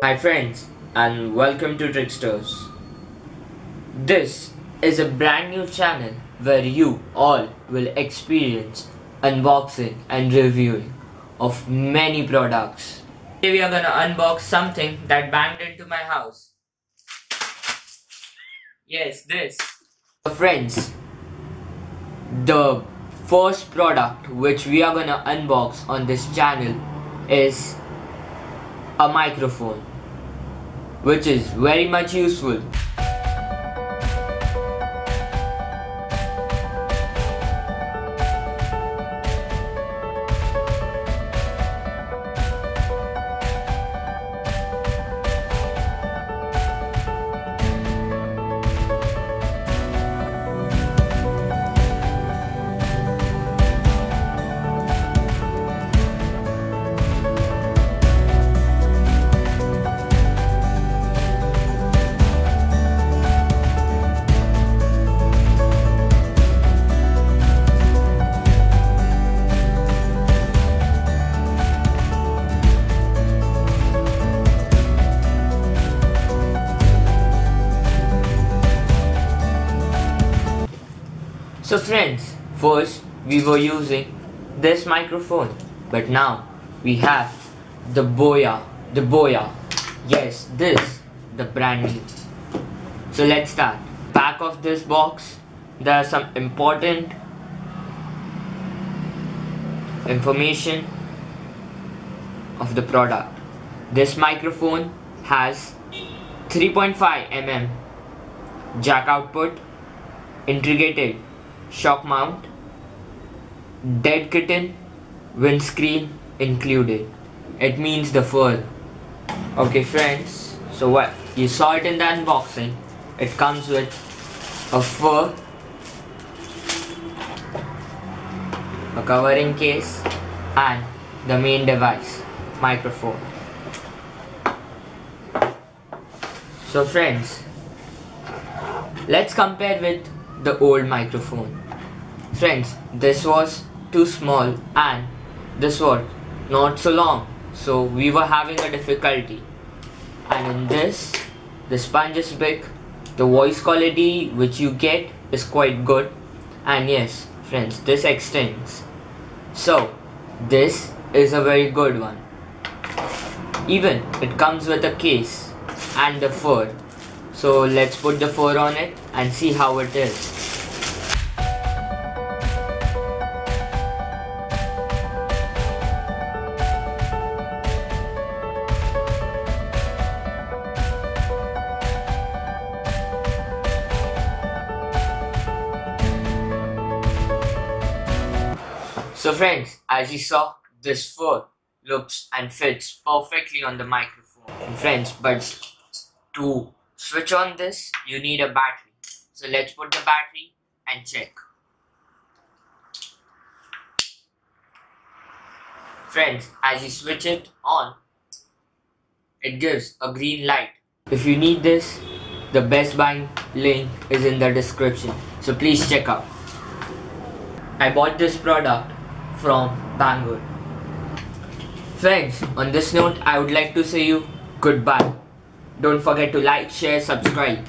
Hi friends, and welcome to Tricksters. This is a brand new channel where you all will experience unboxing and reviewing of many products. Today we are gonna unbox something that banged into my house. Yes, this. So friends, the first product which we are gonna unbox on this channel is a microphone, which is very much useful. So friends, first we were using this microphone, but now we have the Boya. Yes, this, the brand new. So let's start. Back of this box, there are some important information of the product. This microphone has 3.5 mm jack output, integrated shock mount, dead kitten, windscreen included. It means the fur. Okay friends, so what you saw it in the unboxing. It comes with a fur, a covering case, and the main device, microphone. So friends, let's compare with the old microphone. Friends, this was too small and this was not so long, so we were having a difficulty. And in this, the sponge is big, the voice quality which you get is quite good, and yes friends, this extends. So this is a very good one. Even it comes with a case and the fur. So let's put the fur on it and see how it is. So friends, as you saw, this fur looks and fits perfectly on the microphone. And friends, but to switch on this, you need a battery. So let's put the battery and check. Friends, as you switch it on, it gives a green light. If you need this, the best buying link is in the description. So please check out. I bought this product from Bangalore. Friends, on this note, I would like to say you goodbye. Don't forget to like, share, subscribe.